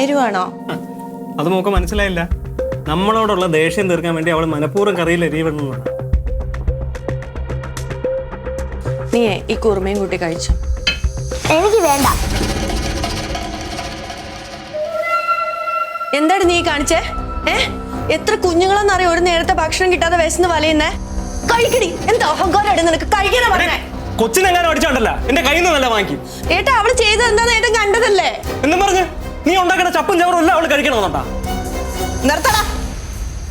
എരിവാണോ? അത് നോക്ക് മനസ്സിലായില്ല. നമ്മളോടുള്ള ദേഷ്യം തീർക്കാൻ വേണ്ടി അവൾ മനഃപൂർവ്വം കറിയിൽ എരിവിടുന്നതാണ്. നീ ഈ കുറുമയും കൂട്ടി കഴിച്ചു. എനിക്ക് വേണ്ട. എന്താണ് നീ കാണിച്ചേ? എത്ര കുഞ്ഞുങ്ങളെന്നറിയോ ഒരു നേരത്തെ ഭക്ഷണം കിട്ടാതെ വിശന്ന് വലയുന്നേ? കഴിക്കടി. എന്താ അഹങ്കാരം നിനക്ക്? കഴിക്കണ പറഞ്ഞേ. കൊച്ചിനെങ്ങാനും അടിച്ചോണ്ടല്ല എന്റെ കയ്യിൽ നിന്ന് നല്ല വാങ്ങി. ഏട്ടാ അവള് ചെയ്തത് എന്താന്ന് ഏട്ടൻ കണ്ടതല്ലേ? എന്നും പറഞ്ഞ് നീ ഉണ്ടാക്കുന്ന ചപ്പും ചവറും എല്ലാം അവള് കഴിക്കണമെന്നാ. നിർത്തടാ.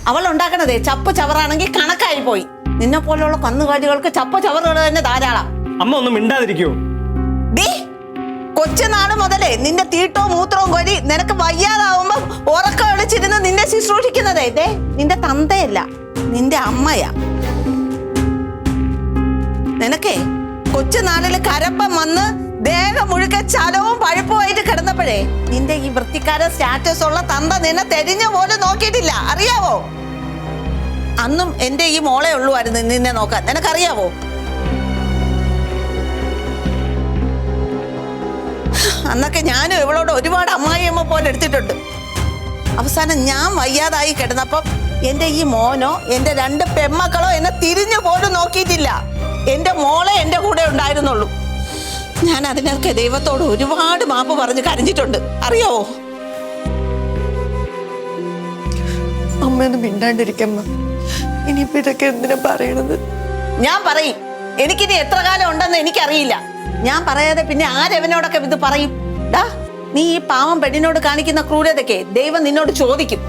അവൾ ഉണ്ടാക്കണതേ ചപ്പ് ചവറാണെങ്കിൽ കണക്കായി പോയി. നിന്നെ പോലെയുള്ള കന്നുകാലികൾക്ക് ചപ്പ ചവറുകൾ തന്നെ ധാരാളം. അമ്മ ഒന്നും മിണ്ടാതിരിക്കോ? കൊച്ചുനാള് മുതലേ നിന്റെ തീട്ടവും മൂത്രവും കൊരി നിനക്ക് വയ്യാതാവുമ്പോ ഉറക്കം ഒളിച്ചിരുന്ന് നിന്നെ ശുശ്രൂഷിക്കുന്നതേ നിന്റെ തന്തയല്ല, നിന്റെ അമ്മയാ. നിനക്കേ കൊച്ചുനാളില് കരപ്പം വന്ന് ദേഹം മുഴുക്കെ ചലവും പഴുപ്പുമായിട്ട് കിടന്നപ്പോഴേ നിന്റെ ഈ വൃത്തിക്കാര സ്റ്റാറ്റസ് ഉള്ള തന്ത നിന്നെ തെരിഞ്ഞ പോലും നോക്കിയിട്ടില്ല, അറിയാവോ? അന്നും എന്റെ ഈ മോളെ ഉള്ളുവായിരുന്നു നിന്നെ നോക്കാൻ, നിനക്കറിയാവോ? അന്നൊക്കെ ഞാനും ഇവളോട് ഒരുപാട് അമ്മായിയമ്മ പോലെ എടുത്തിട്ടുണ്ട്. അവസാനം ഞാൻ വയ്യാതായി കിടന്നപ്പം എൻ്റെ ഈ മോനോ എൻ്റെ 2 പെമ്മക്കളോ എന്നെ തിരിഞ്ഞു പോലും നോക്കിയിട്ടില്ല. എൻ്റെ മോളെ എൻ്റെ കൂടെ ഉണ്ടായിരുന്നുള്ളൂ. ഞാൻ അതിനൊക്കെ ദൈവത്തോട് ഒരുപാട് മാപ്പ് പറഞ്ഞ് കരഞ്ഞിട്ടുണ്ട്, അറിയാവോ? അമ്മയൊന്നും മിണ്ടാണ്ടിരിക്കമ്മ. ഇനിയിപ്പോ ഇതൊക്കെ എന്തിനാ പറയണത്? ഞാൻ പറയും. എനിക്കിനി എത്ര കാലം ഉണ്ടെന്ന് എനിക്കറിയില്ല. ഞാൻ പറയാതെ പിന്നെ ആരെവനോടൊക്കെ ഇത് പറയും? നീ ഈ പാവം പെണ്ണിനോട് കാണിക്കുന്ന ക്രൂരതയ്ക്ക് ദൈവം നിന്നോട് ചോദിക്കും.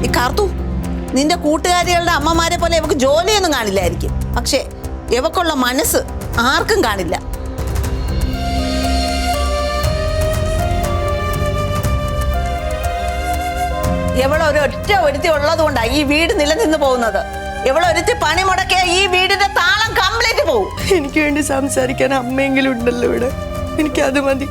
ഈ കാർത്തു, നിന്റെ കൂട്ടുകാരികളുടെ അമ്മമാരെ പോലെ ഇവക്ക് ജോലിയൊന്നും കാണില്ലായിരിക്കും, പക്ഷെ ഇവക്കുള്ള മനസ്സ് ആർക്കും കാണില്ല. ഇവളൊരൊറ്റ ഒരുത്തി ഉള്ളത് കൊണ്ടാണ് ഈ വീട് നിലനിന്ന് പോകുന്നത്. ഇവളൊരുത്തി പണി മുടക്കിയ ഈ വീടിന്റെ താളം കംപ്ലീറ്റ് പോകും. എനിക്ക് വേണ്ടി സംസാരിക്കാൻ അമ്മയെങ്കിലും ഉണ്ടല്ലോ ഇവിടെ. എനിക്കത് മതി.